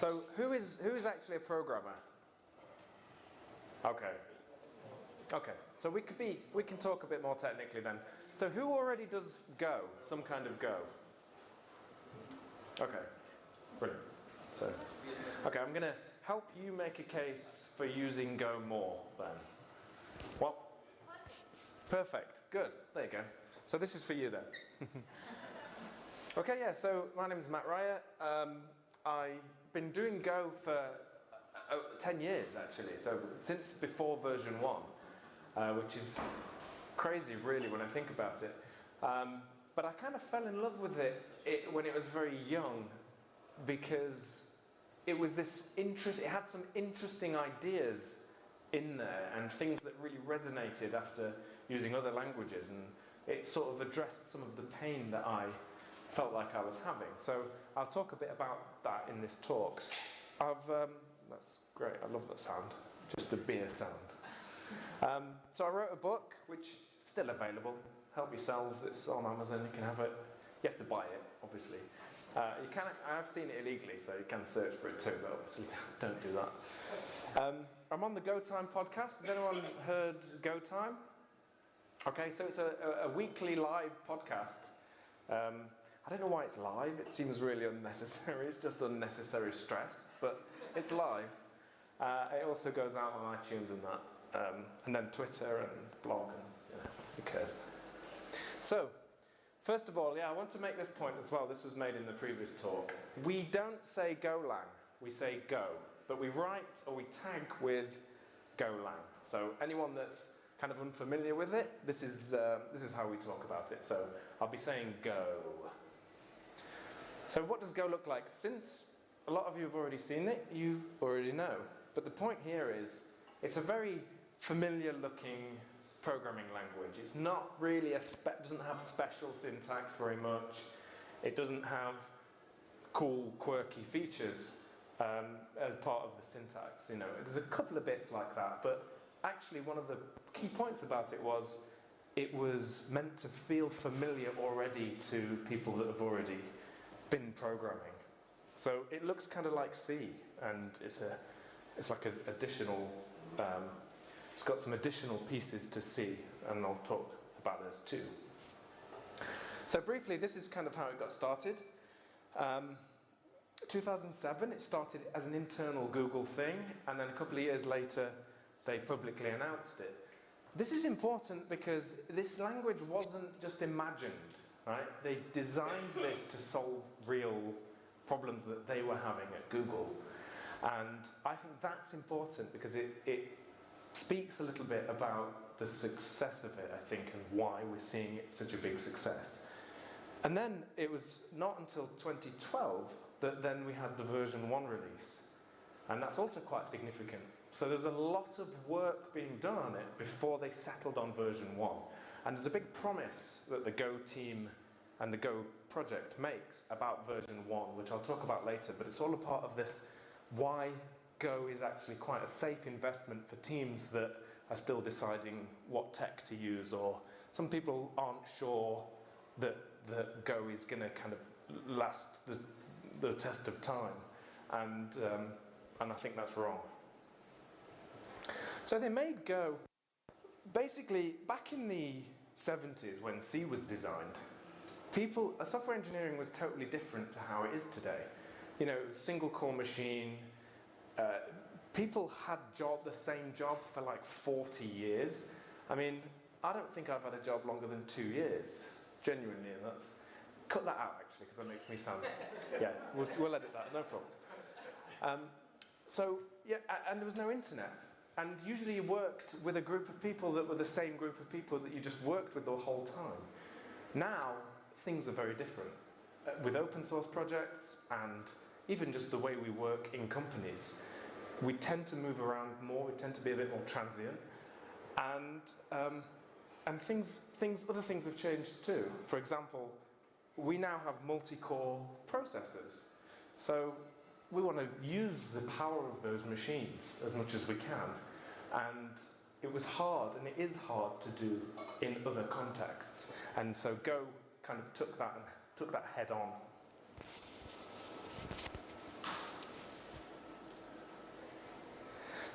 So who is actually a programmer? Okay. Okay. So we can talk a bit more technically then. So who already does Go? Some kind of Go? Okay. Brilliant. So, okay, I'm going to help you make a case for using Go more then. Well, perfect. Good. There you go. So this is for you then. Okay, yeah, so my name is Matt Ryer. I've been doing Go for 10 years actually, so since before version 1, which is crazy really when I think about it. But I kind of fell in love with it when it was very young, because it was this it had some interesting ideas in there and things that really resonated after using other languages, and it sort of addressed some of the pain that I felt like I was having. So I'll talk a bit about that in this talk. That's great, I love that sound, just the beer sound. So I wrote a book, which is still available. Help yourselves, it's on Amazon, you can have it. You have to buy it, obviously. I have seen it illegally, so you can search for it too, but obviously don't do that. I'm on the Go Time podcast. Has anyone heard Go Time? Okay, so it's a weekly live podcast. I don't know why it's live, it seems really unnecessary, it's just unnecessary stress, but it's live. It also goes out on iTunes and that, and then Twitter and blog, and who cares. So, first of all, I want to make this point as well. This was made in the previous talk. We don't say Golang, we say Go, but we write or we tag with Golang. So anyone that's kind of unfamiliar with it, this is how we talk about it. So I'll be saying Go. So what does Go look like? Since a lot of you have already seen it, you already know. But the point here is, it's a very familiar looking programming language. It's not really doesn't have special syntax very much. It doesn't have cool, quirky features as part of the syntax. There's a couple of bits like that, but actually one of the key points about it was meant to feel familiar already to people that have already been programming. So it looks kind of like C, and it's like an additional. It's got some additional pieces to C, and I'll talk about those too. So briefly, this is kind of how it got started. 2007, it started as an internal Google thing, and then a couple of years later, they publicly announced it. This is important because this language wasn't just imagined, right? They designed this to solve real problems that they were having at Google. And I think that's important because it speaks a little bit about the success of it, I think, and why we're seeing it such a big success. And then it was not until 2012 that then we had the version 1 release. And that's also quite significant. So there's a lot of work being done on it before they settled on version 1. And there's a big promise that the Go team and the Go project makes about version 1, which I'll talk about later, but it's all a part of this why Go is actually quite a safe investment for teams that are still deciding what tech to use, or some people aren't sure that Go is going to kind of last the test of time, and I think that's wrong. So they made Go basically back in the 70s when C was designed. Software engineering was totally different to how it is today. It was a single core machine. People had the same job for like 40 years. I mean, I don't think I've had a job longer than 2 years, genuinely, and cut that out actually, because that makes me sound, we'll edit that, no problem. And there was no internet. And usually you worked with a group of people that were the same group of people that you just worked with the whole time. Now, things are very different. With open source projects and even just the way we work in companies, we tend to move around more, we tend to be a bit more transient, and other things have changed too. For example, we now have multi-core processors, so we want to use the power of those machines as much as we can, and it was hard, and it is hard to do in other contexts, and so Go kind of took that head on.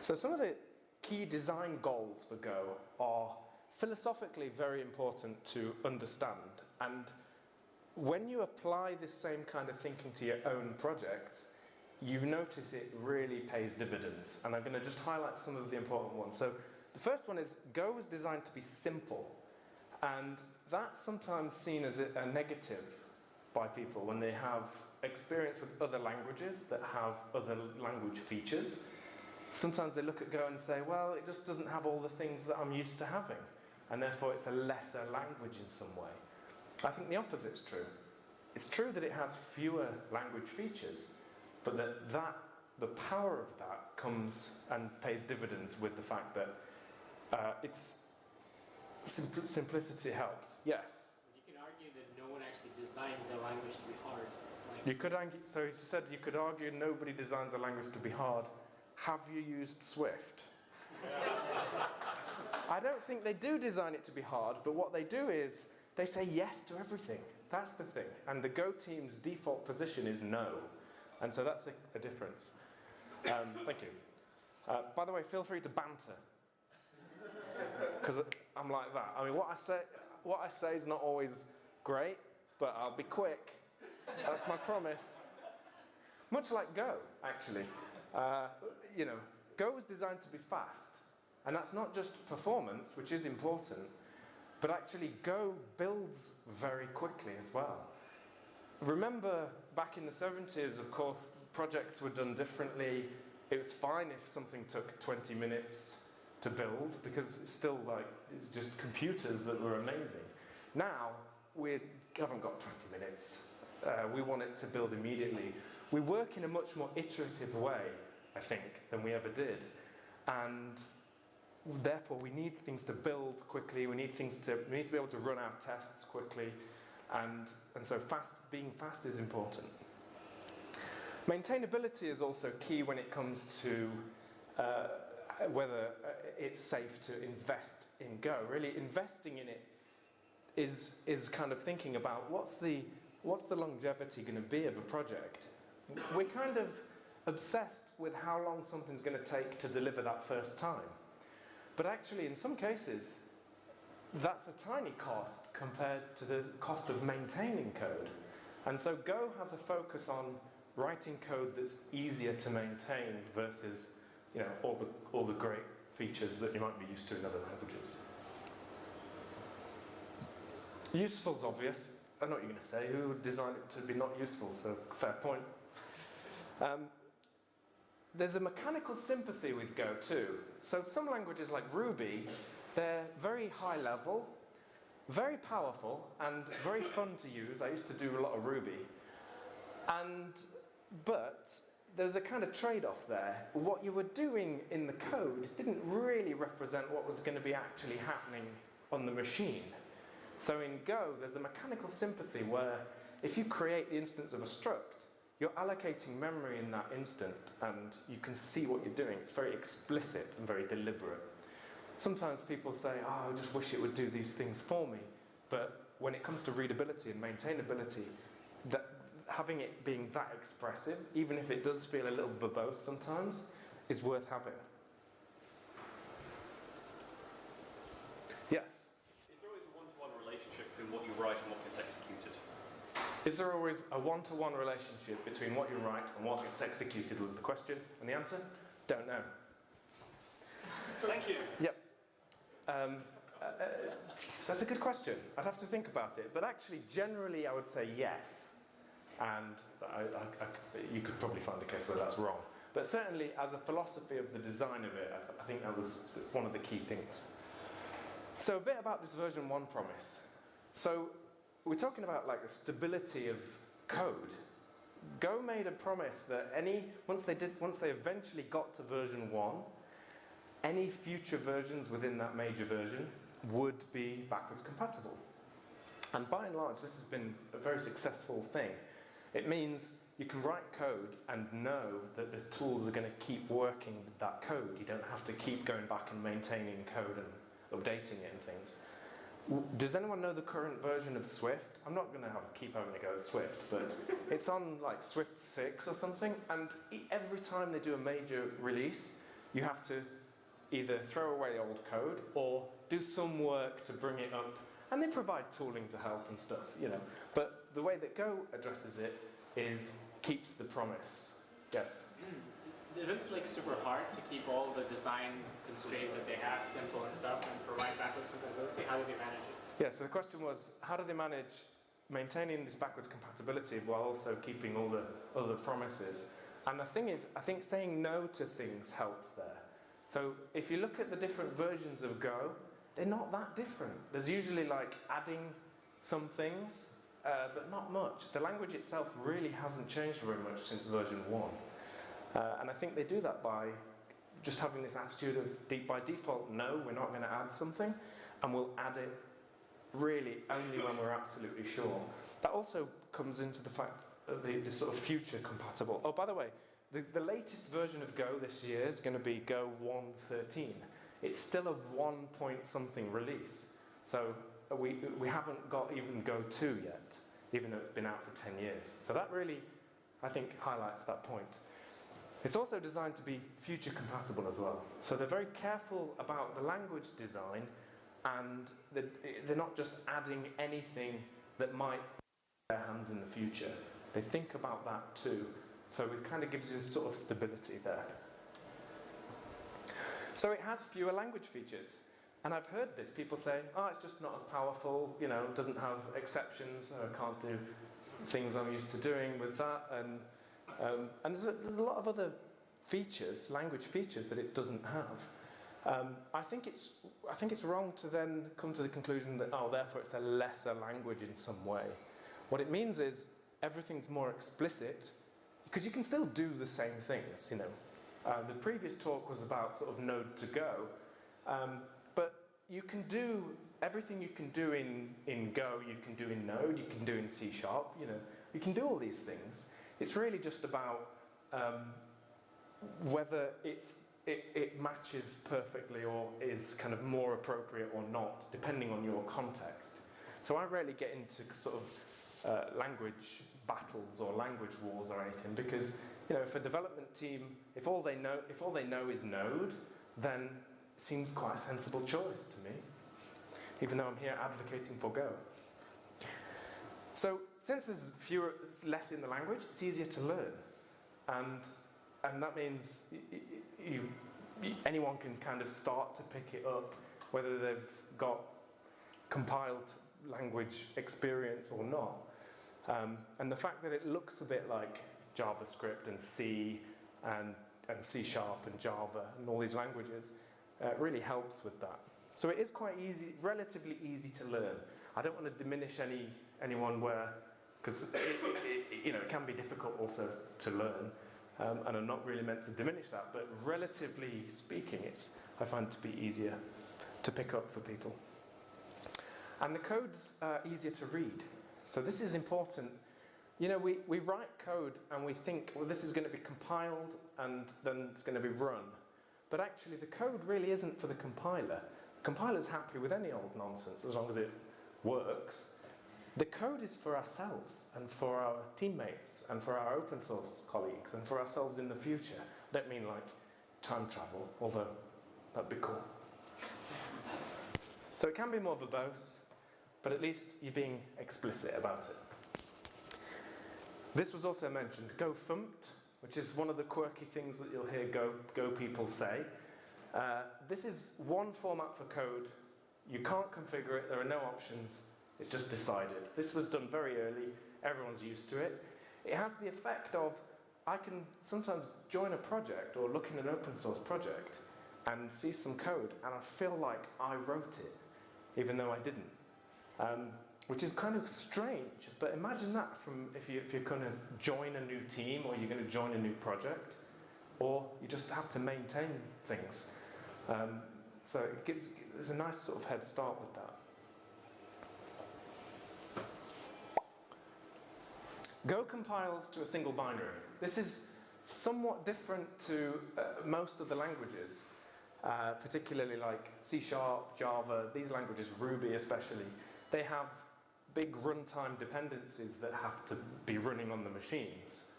So some of the key design goals for Go are philosophically very important to understand. And when you apply this same kind of thinking to your own projects, you notice it really pays dividends. And I'm going to just highlight some of the important ones. So the first one is Go was designed to be simple. And that's sometimes seen as a negative by people when they have experience with other languages that have other language features. Sometimes they look at Go and say, well, it just doesn't have all the things that I'm used to having, and therefore it's a lesser language in some way. I think the opposite's true. It's true that it has fewer language features, but that the power of that comes and pays dividends with the fact that its simplicity helps. Yes? You can argue that no one actually designs the language to be hard. You could argue, so he said you could argue nobody designs a language to be hard. Have you used Swift? I don't think they do design it to be hard, but what they do is they say yes to everything. That's the thing. And the Go team's default position is no. And so that's a difference. Thank you. By the way, feel free to banter. Because I'm like that. I mean, what I say is not always great, but I'll be quick. That's my promise. Much like Go, actually. You know, Go was designed to be fast. And that's not just performance, which is important, but actually Go builds very quickly as well. Remember, back in the 70s, of course, projects were done differently. It was fine if something took 20 minutes to build, because it's still it's just computers that were amazing. Now, we haven't got 20 minutes. We want it to build immediately. We work in a much more iterative way, I think, than we ever did. And therefore, we need things to build quickly. We need to be able to run our tests quickly. And so being fast is important. Maintainability is also key when it comes to whether it's safe to invest in Go. Really, investing in it is kind of thinking about what's the longevity going to be of a project. We're kind of obsessed with how long something's going to take to deliver that first time. But actually, in some cases, that's a tiny cost compared to the cost of maintaining code. And so Go has a focus on writing code that's easier to maintain versus, you know, all the great features that you might be used to in other languages. Useful's obvious. I know what you're going to say. Who would design it to be not useful? So, fair point. There's a mechanical sympathy with Go too. So some languages like Ruby, they're very high level, very powerful, and very fun to use. I used to do a lot of Ruby. But there's a kind of trade-off there. What you were doing in the code didn't really represent what was going to be actually happening on the machine. So in Go, there's a mechanical sympathy where if you create the instance of a struct, you're allocating memory in that instant, and you can see what you're doing. It's very explicit and very deliberate. Sometimes people say, oh, I just wish it would do these things for me. But when it comes to readability and maintainability, that having it being that expressive, even if it does feel a little verbose sometimes, is worth having. Yes? Is there always a one-to-one relationship between what you write and what gets executed? Is there always a one-to-one relationship between what you write and what gets executed was the question. And the answer? Don't know. Thank you. Yep. That's a good question. I'd have to think about it. But actually, generally, I would say yes. And you could probably find a case where that's wrong. But certainly, as a philosophy of the design of it, I think that was one of the key things. So a bit about this version 1 promise. So we're talking about like the stability of code. Go made a promise that once they eventually got to version 1, any future versions within that major version would be backwards compatible. And by and large, this has been a very successful thing. It means you can write code and know that the tools are going to keep working with that code. You don't have to keep going back and maintaining code and updating it and things. Does anyone know the current version of Swift? I'm not going to keep having a go at Swift, but it's on like Swift 6 or something, and every time they do a major release, you have to either throw away old code or do some work to bring it up. And they provide tooling to help and stuff, you know. But the way that Go addresses it is keeps the promise. Yes? Is it like super hard to keep all the design constraints that they have simple and stuff and provide backwards compatibility? How do they manage it? Yeah, so the question was, how do they manage maintaining this backwards compatibility while also keeping all the other promises? And the thing is, I think saying no to things helps there. So if you look at the different versions of Go, they're not that different. There's usually like adding some things, but not much. The language itself really hasn't changed very much since version 1. And I think they do that by just having this attitude of, by default, no, we're not going to add something, and we'll add it really only when we're absolutely sure. That also comes into the fact of the sort of future compatible. Oh, by the way, the latest version of Go this year is going to be Go 1.13. It's still a 1 point something release. So we haven't got even Go 2 yet, even though it's been out for 10 years. So that really, I think, highlights that point. It's also designed to be future compatible as well. So they're very careful about the language design, and they're not just adding anything that might their hands in the future. They think about that too. So it kind of gives you sort of stability there. So it has fewer language features. And I've heard this, people say, oh, it's just not as powerful, you know, it doesn't have exceptions, I can't do things I'm used to doing with that. And there's a lot of other features, language features, that it doesn't have. I think it's wrong to then come to the conclusion that, oh, therefore it's a lesser language in some way. What it means is everything's more explicit, because you can still do the same things, you know. The previous talk was about sort of Node to Go, but you can do everything you can do in Go, you can do in Node, you can do in C#, you know. You can do all these things. It's really just about whether it matches perfectly or is kind of more appropriate or not, depending on your context. So I rarely get into sort of language battles or language wars or anything, because, you know, if a development team, if all they know is Node, then it seems quite a sensible choice to me, even though I'm here advocating for Go. So since there's less in the language, it's easier to learn, and that means anyone can kind of start to pick it up, whether they've got compiled language experience or not. And the fact that it looks a bit like JavaScript and C and C# and Java and all these languages really helps with that. So it is quite easy, relatively easy to learn. I don't want to diminish anyone where, because you know, it can be difficult also to learn, and I'm not really meant to diminish that, but relatively speaking, I find it to be easier to pick up for people. And the code's easier to read. So this is important. You know, we write code and we think, well, this is going to be compiled and then it's going to be run. But actually, the code really isn't for the compiler. The compiler's happy with any old nonsense as long as it works. The code is for ourselves and for our teammates and for our open source colleagues and for ourselves in the future. I don't mean like time travel, although that'd be cool. So it can be more verbose, but at least you're being explicit about it. This was also mentioned, Go thumped, which is one of the quirky things that you'll hear Go people say. This is one format for code. You can't configure it, there are no options, it's just decided. This was done very early, everyone's used to it. It has the effect of, I can sometimes join a project or look in an open source project and see some code and I feel like I wrote it, even though I didn't. Which is kind of strange, but imagine that from if you're going to join a new team or you're going to join a new project, or you just have to maintain things. So there's a nice sort of head start with that. Go compiles to a single binary. This is somewhat different to most of the languages, particularly like C#, Java, these languages, Ruby especially. They have big runtime dependencies that have to be running on the machines.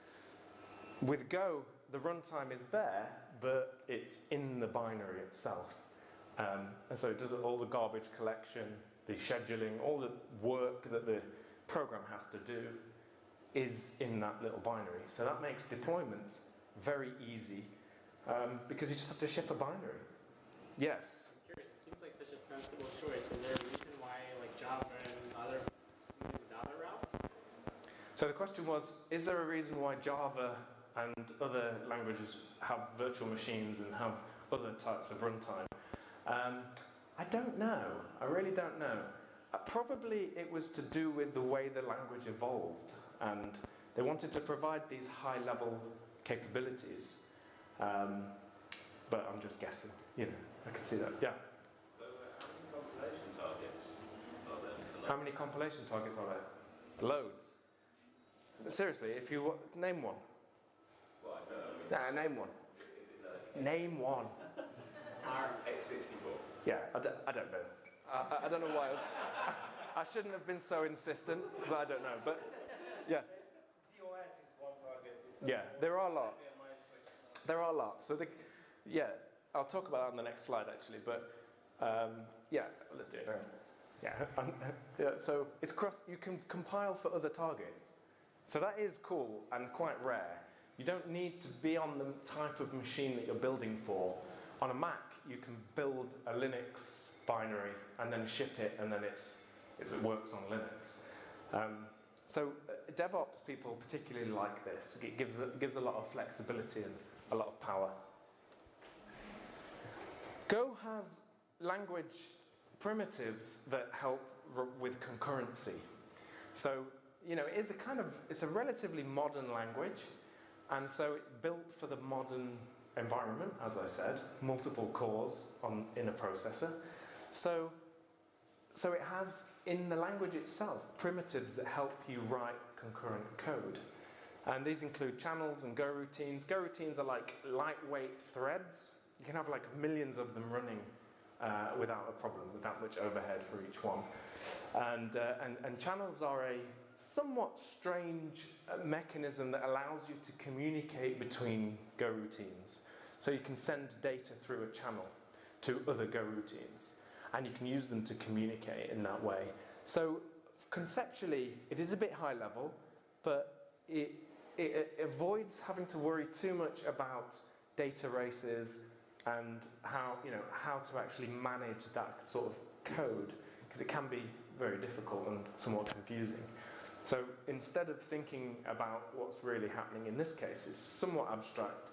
With Go, the runtime is there, but it's in the binary itself. And so it does all the garbage collection, the scheduling, all the work that the program has to do is in that little binary. So that makes deployments very easy because you just have to ship a binary. Yes? I'm curious, it seems like such a sensible choice. Is there a reason why like Java and other route? So the question was, is there a reason why Java and other languages have virtual machines and have other types of runtime? I don't know. I really don't know. Probably it was to do with the way the language evolved, and they wanted to provide these high-level capabilities. But I'm just guessing. You know, I can see that. Yeah. So how many compilation targets are there? How many compilation targets are there? Loads. Seriously, if you name one. Well, I know. Nah, name one. Is it like Name one. x64? Yeah, I don't know. I don't know why. I shouldn't have been so insistent, but I don't know. But yes. ZOS is one target. Yeah, there are lots. There are lots. So yeah, I'll talk about that on the next slide actually. But yeah, let's do it now. Yeah. Yeah. So it's you can compile for other targets. So that is cool and quite rare. You don't need to be on the type of machine that you're building for. On a Mac, you can build a Linux binary and then ship it, and then it works on Linux. So DevOps people particularly like this. It gives a lot of flexibility and a lot of power. Go has language primitives that help with concurrency. So, you know, it's a relatively modern language, and so it's built for the modern environment, as I said, multiple cores in a processor. So it has, in the language itself, primitives that help you write concurrent code. And these include channels and Go routines. Go routines are like lightweight threads. You can have like millions of them running without a problem, without much overhead for each one. And channels are a somewhat strange mechanism that allows you to communicate between Go routines. So you can send data through a channel to other Go routines, and you can use them to communicate in that way. So conceptually, it is a bit high level, but it avoids having to worry too much about data races and how to actually manage that sort of code, because it can be very difficult and somewhat confusing. So instead of thinking about what's really happening in this case, it's somewhat abstract.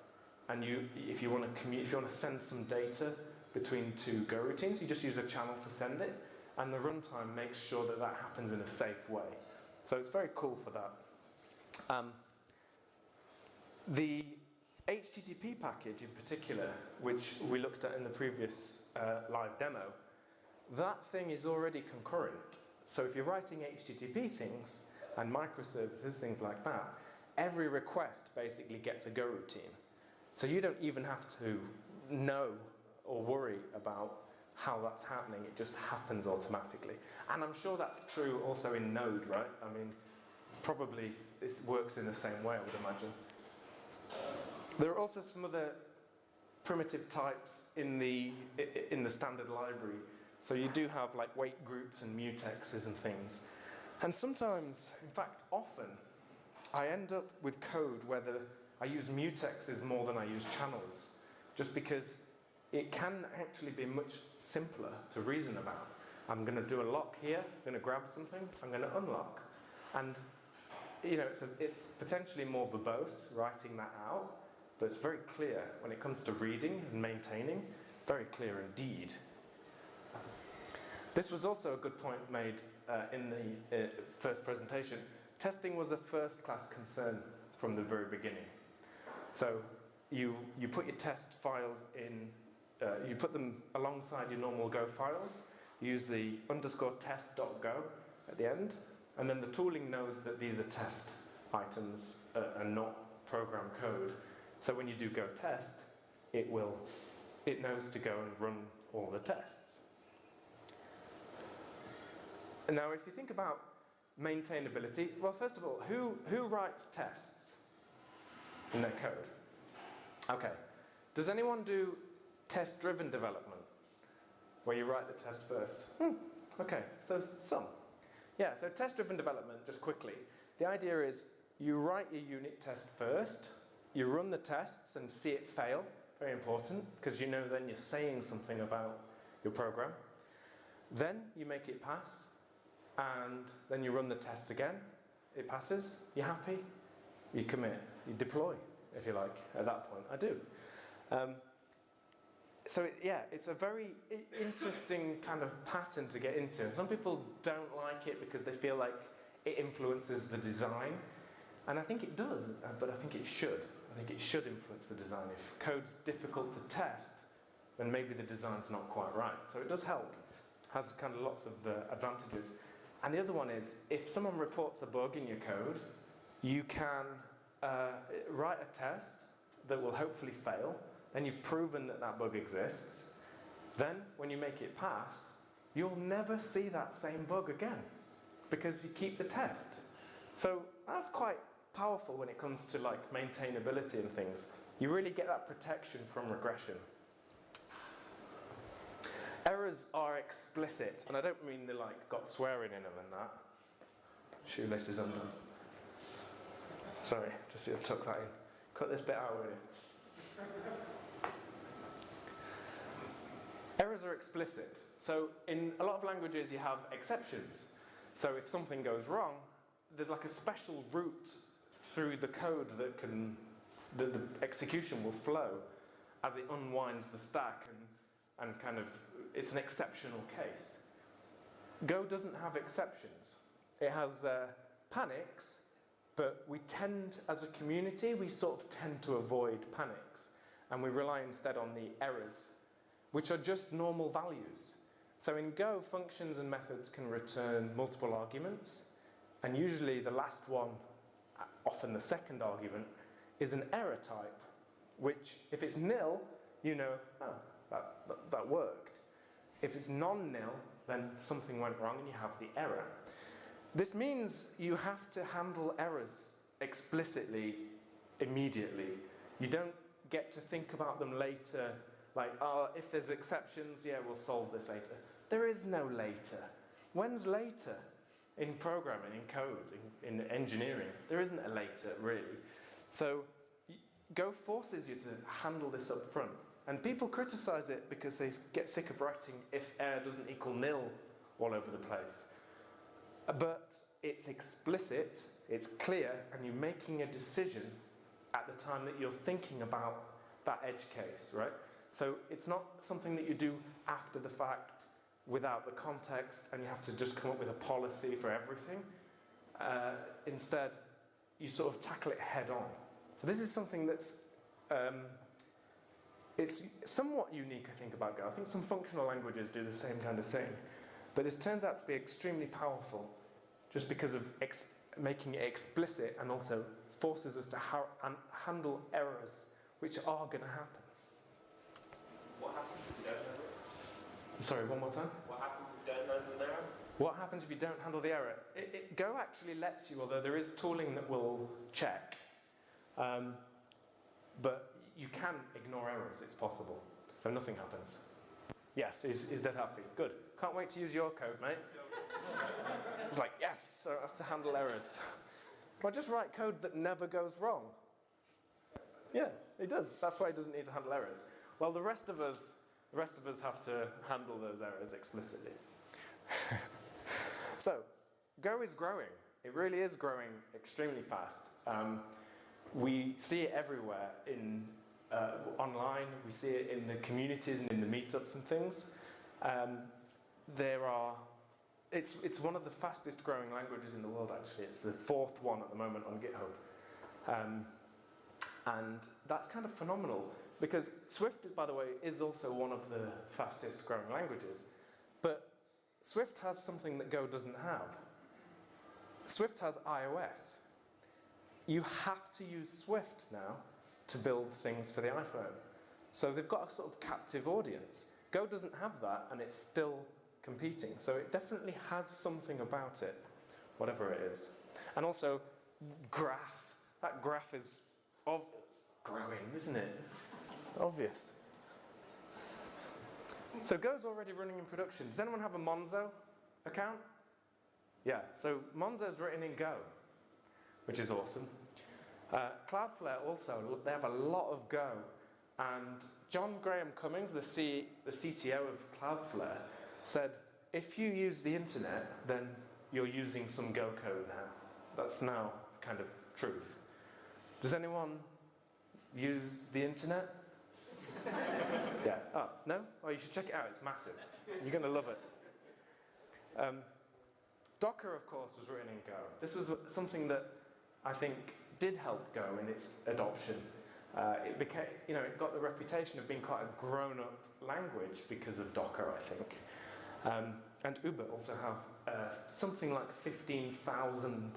And if you want to send some data between two Go routines, you just use a channel to send it, and the runtime makes sure that happens in a safe way. So it's very cool for that. The HTTP package in particular, which we looked at in the previous live demo, that thing is already concurrent. So if you're writing HTTP things and microservices, things like that, every request basically gets a Go routine. So you don't even have to know or worry about how that's happening. It just happens automatically. And I'm sure that's true also in Node, right? I mean, probably this works in the same way, I would imagine. There are also some other primitive types in the standard library. So you do have like wait groups and mutexes and things. And sometimes, in fact, often, I end up with code where I use mutexes more than I use channels, just because it can actually be much simpler to reason about. I'm going to do a lock here, I'm going to grab something, I'm going to unlock. And you know, it's potentially more verbose, writing that out, but it's very clear when it comes to reading and maintaining, very clear indeed. This was also a good point made in the first presentation. Testing was a first-class concern from the very beginning. So you put your test files in, you put them alongside your normal Go files, use the _test.go at the end, and then the tooling knows that these are test items and not program code. So when you do Go test, it knows to go and run all the tests. And now if you think about maintainability, well, first of all, who writes tests in their code? Okay. Does anyone do test-driven development, where you write the test first? Okay, so some. Yeah, so test-driven development, just quickly. The idea is you write your unit test first, you run the tests and see it fail, very important, because you know then you're saying something about your program. Then you make it pass, and then you run the test again, it passes, you're happy, you commit, you deploy, if you like, at that point. I do. It's a very interesting kind of pattern to get into. Some people don't like it because they feel like it influences the design. And I think it does, but I think it should. I think it should influence the design. If code's difficult to test, then maybe the design's not quite right. So it does help. Has kind of lots of advantages. And the other one is, if someone reports a bug in your code, you can write a test that will hopefully fail. Then you've proven that that bug exists. Then, when you make it pass, you'll never see that same bug again because you keep the test. So that's quite powerful when it comes to like maintainability and things. You really get that protection from regression. Errors are explicit, and I don't mean they like got swearing in them and that. Shoelaces undone. Sorry, just tuck that in. Cut this bit out, will you? Errors are explicit. So in a lot of languages you have exceptions. So if something goes wrong, there's like a special route through the code that the execution will flow as it unwinds the stack and kind of, it's an exceptional case. Go doesn't have exceptions. It has panics, but we tend, as a community, we sort of tend to avoid panics. And we rely instead on the errors, which are just normal values. So in Go, functions and methods can return multiple arguments, and usually the last one, often the second argument, is an error type, which if it's nil, you know, oh, that worked. If it's non-nil, then something went wrong and you have the error. This means you have to handle errors explicitly, immediately. You don't get to think about them later, like, oh, if there's exceptions, yeah, we'll solve this later. There is no later. When's later? In programming, in code, in engineering, there isn't a later, really. So Go forces you to handle this up front. And people criticize it because they get sick of writing if error doesn't equal nil all over the place. But it's explicit, it's clear, and you're making a decision at the time that you're thinking about that edge case, right? So it's not something that you do after the fact without the context and you have to just come up with a policy for everything. Instead, you sort of tackle it head on. So this is something that's it's somewhat unique, I think, about Go. I think some functional languages do the same kind of thing. But this turns out to be extremely powerful just because of making it explicit and also forces us to handle errors which are going to happen. What happens if you don't handle it? Sorry, one more time? What happens if you don't handle an error? What happens if you don't handle the error? Go actually lets you, although there is tooling that will check, but you can ignore errors, it's possible. So nothing happens. Yes, he's dead happy. Good. Can't wait to use your code, mate. It's like, yes, so I have to handle errors. Well, just write code that never goes wrong. Yeah, it does. That's why it doesn't need to handle errors. Well, the rest of us have to handle those errors explicitly. So, Go is growing. It really is growing extremely fast. We see it everywhere online. We see it in the communities and in the meetups and things. It's one of the fastest growing languages in the world, actually. It's the 4th one at the moment on GitHub. And that's kind of phenomenal because Swift, by the way, is also one of the fastest growing languages. But Swift has something that Go doesn't have. Swift has iOS. You have to use Swift now to build things for the iPhone. So they've got a sort of captive audience. Go doesn't have that, and it's still competing. So it definitely has something about it, whatever it is. And also, graph. That graph is growing, isn't it? It's obvious. So Go's already running in production. Does anyone have a Monzo account? Yeah, so Monzo's written in Go, which is awesome. Cloudflare also, they have a lot of Go. And John Graham Cummings, the CTO of Cloudflare, said, if you use the internet, then you're using some Go code now. That's now kind of truth. Does anyone use the internet? Yeah. Oh, no? Oh, you should check it out. It's massive. You're going to love it. Docker, of course, was written in Go. This was something that I think did help Go in its adoption. It became, it got the reputation of being quite a grown-up language because of Docker, I think. And Uber also have something like 15,000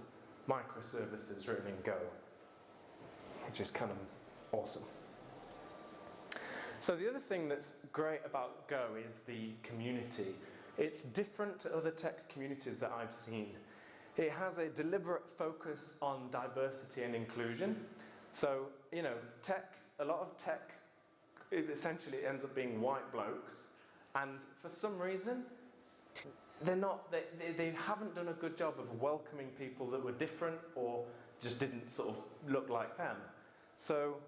microservices written in Go, which is kind of awesome. So the other thing that's great about Go is the community. It's different to other tech communities that I've seen. It has a deliberate focus on diversity and inclusion. So, a lot of tech, it essentially ends up being white blokes, and for some reason, they haven't done a good job of welcoming people that were different or just didn't sort of look like them. So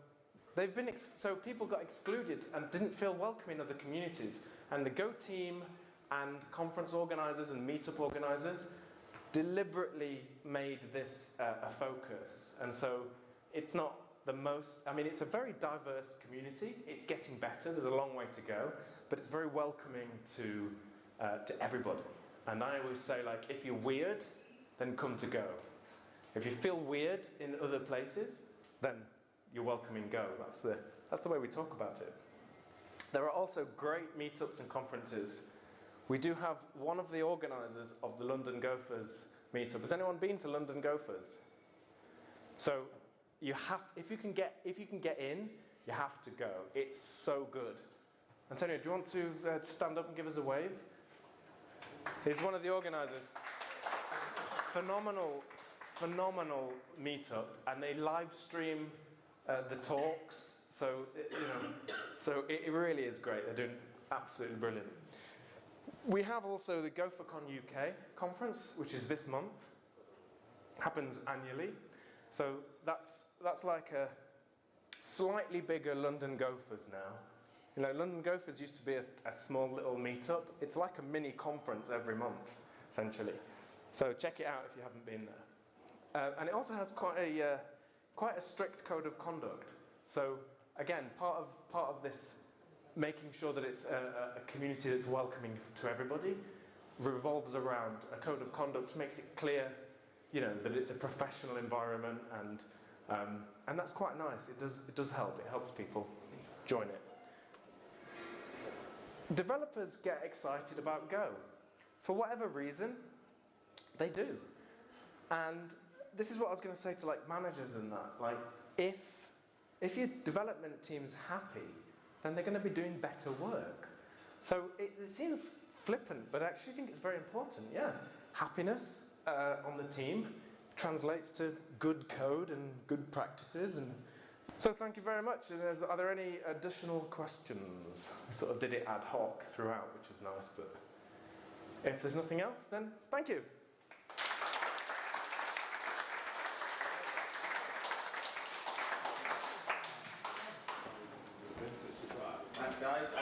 people got excluded and didn't feel welcome in other communities. And the Go team and conference organizers and meetup organizers deliberately made this a focus. And so it's not the most, it's a very diverse community. It's getting better. There's a long way to go, but it's very welcoming to everybody. And I always say, if you're weird, then come to Go. If you feel weird in other places, then you're welcome in Go. That's the way we talk about it. There are also great meetups and conferences. We do have one of the organisers of the London Gophers meetup. Has anyone been to London Gophers? So if you can get in, you have to go. It's so good. Antonio, do you want to stand up and give us a wave? He's one of the organisers. Phenomenal meetup, and they live stream the talks. So it really is great. They're doing absolutely brilliant. We have also the GopherCon UK conference, which is this month. Happens annually. So that's like a slightly bigger London Gophers now. London Gophers used to be a small little meetup. It's like a mini conference every month, essentially. So check it out if you haven't been there. And it also has quite a strict code of conduct. So again, part of this making sure that it's a community that's welcoming to everybody revolves around a code of conduct, makes it clear, that it's a professional environment, and that's quite nice. It does help. It helps people join it. Developers get excited about Go. For whatever reason, they do. And this is what I was going to say to managers and that. If your development team's happy, then they're going to be doing better work. So it seems flippant, but I actually think it's very important. Yeah, happiness on the team translates to good code and good practices. And so thank you very much. Are there any additional questions? I sort of did it ad hoc throughout, which is nice. But if there's nothing else, then thank you. Thanks, guys.